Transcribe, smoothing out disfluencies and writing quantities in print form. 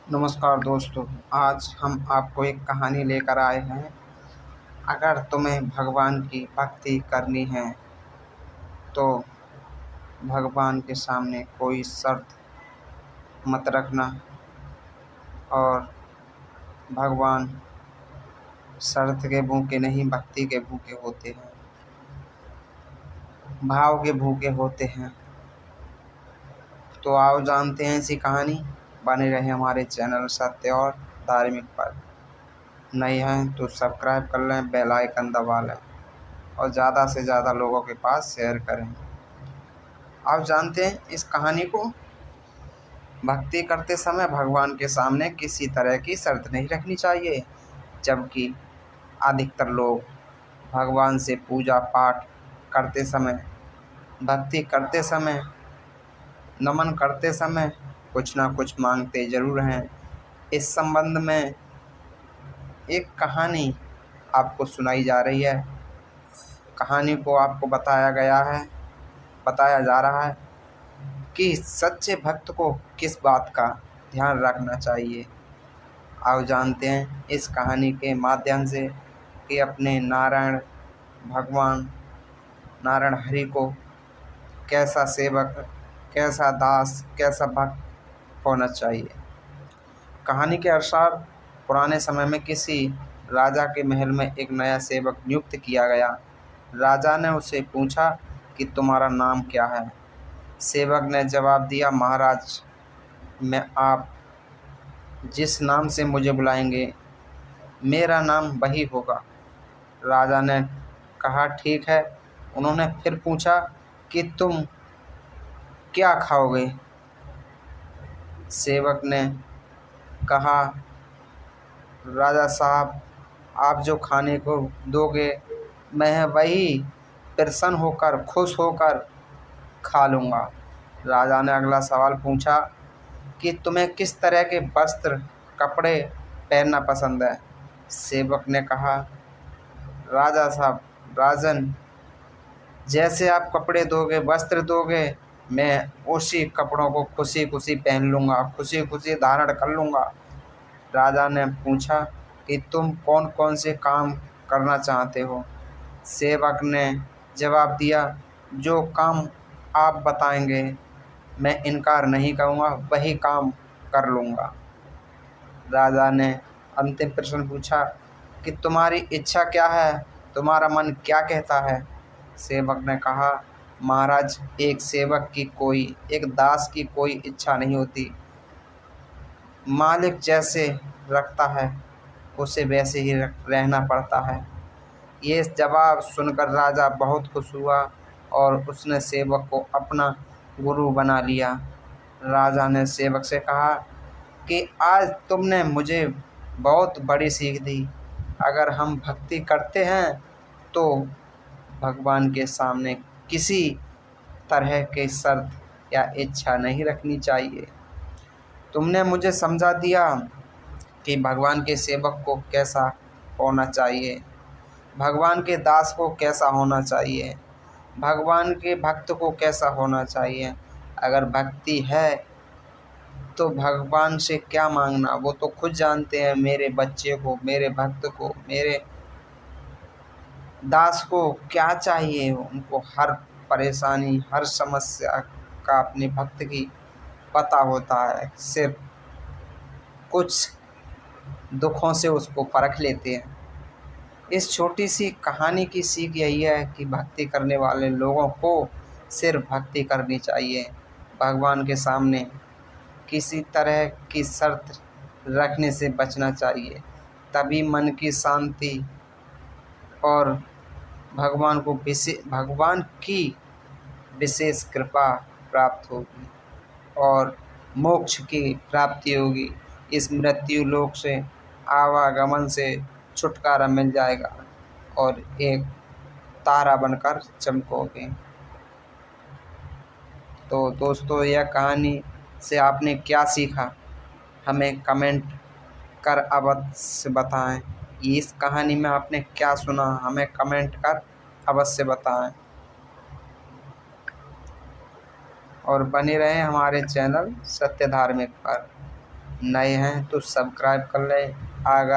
नमस्कार दोस्तों। आज हम आपको एक कहानी लेकर आए हैं। अगर तुम्हें भगवान की भक्ति करनी है तो भगवान के सामने कोई शर्त मत रखना। और भगवान शर्त के भूखे नहीं, भक्ति के भूखे होते हैं, भाव के भूखे होते हैं। तो आओ जानते हैं इसी कहानी। बने रहे हमारे चैनल सत्य और धार्मिक पर। नए हैं तो सब्सक्राइब कर लें, बेल आइकन दबा लें और ज़्यादा से ज़्यादा लोगों के पास शेयर करें। आप जानते हैं इस कहानी को। भक्ति करते समय भगवान के सामने किसी तरह की शर्त नहीं रखनी चाहिए, जबकि अधिकतर लोग भगवान से पूजा पाठ करते समय, भक्ति करते समय, नमन करते समय कुछ ना कुछ मांगते ज़रूर हैं। इस संबंध में एक कहानी आपको सुनाई जा रही है। कहानी को आपको बताया जा रहा है कि सच्चे भक्त को किस बात का ध्यान रखना चाहिए। आओ जानते हैं इस कहानी के माध्यम से कि अपने नारायण भगवान, नारायण हरि को कैसा सेवक, कैसा दास, कैसा भक्त होना चाहिए। कहानी के अनुसार पुराने समय में किसी राजा के महल में एक नया सेवक नियुक्त किया गया। राजा ने उससे पूछा कि तुम्हारा नाम क्या है। सेवक ने जवाब दिया, महाराज, मैं आप जिस नाम से मुझे बुलाएंगे मेरा नाम वही होगा। राजा ने कहा, ठीक है। उन्होंने फिर पूछा कि तुम क्या खाओगे। सेवक ने कहा, राजा साहब, आप जो खाने को दोगे मैं वही प्रसन्न होकर, खुश होकर खा लूँगा। राजा ने अगला सवाल पूछा कि तुम्हें किस तरह के वस्त्र, कपड़े पहनना पसंद है। सेवक ने कहा, राजा साहब, राजन, जैसे आप कपड़े दोगे, वस्त्र दोगे, मैं उसी कपड़ों को खुशी खुशी पहन लूँगा, खुशी खुशी धारण कर लूँगा। राजा ने पूछा कि तुम कौन कौन से काम करना चाहते हो। सेवक ने जवाब दिया, जो काम आप बताएंगे मैं इनकार नहीं करूँगा, वही काम कर लूँगा। राजा ने अंतिम प्रश्न पूछा कि तुम्हारी इच्छा क्या है, तुम्हारा मन क्या कहता है। सेवक ने कहा, महाराज, एक दास की कोई इच्छा नहीं होती। मालिक जैसे रखता है उसे वैसे ही रहना पड़ता है। ये जवाब सुनकर राजा बहुत खुश हुआ और उसने सेवक को अपना गुरु बना लिया। राजा ने सेवक से कहा कि आज तुमने मुझे बहुत बड़ी सीख दी। अगर हम भक्ति करते हैं तो भगवान के सामने किसी तरह की शर्त या इच्छा नहीं रखनी चाहिए। तुमने मुझे समझा दिया कि भगवान के सेवक को कैसा होना चाहिए, भगवान के दास को कैसा होना चाहिए, भगवान के भक्त को कैसा होना चाहिए। अगर भक्ति है तो भगवान से क्या मांगना वो तो खुद जानते हैं। मेरे बच्चे को, मेरे भक्त को, मेरे दास को क्या चाहिए, उनको हर परेशानी, हर समस्या का अपने भक्त की पता होता है। सिर्फ कुछ दुखों से उसको परख लेते हैं। इस छोटी सी कहानी की सीख यही है कि भक्ति करने वाले लोगों को सिर्फ भक्ति करनी चाहिए। भगवान के सामने किसी तरह की शर्त रखने से बचना चाहिए, तभी मन की शांति और भगवान की विशेष कृपा प्राप्त होगी और मोक्ष की प्राप्ति होगी। इस मृत्यु लोक से, आवागमन से छुटकारा मिल जाएगा और एक तारा बनकर चमकोगे। तो दोस्तों, यह कहानी से आपने क्या सीखा हमें कमेंट कर अवश्य बताएं। इस कहानी में आपने क्या सुना हमें कमेंट कर अवश्य बताएं। और बने रहें हमारे चैनल सत्य धार्मिक पर। नए हैं तो सब्सक्राइब कर लें। अगर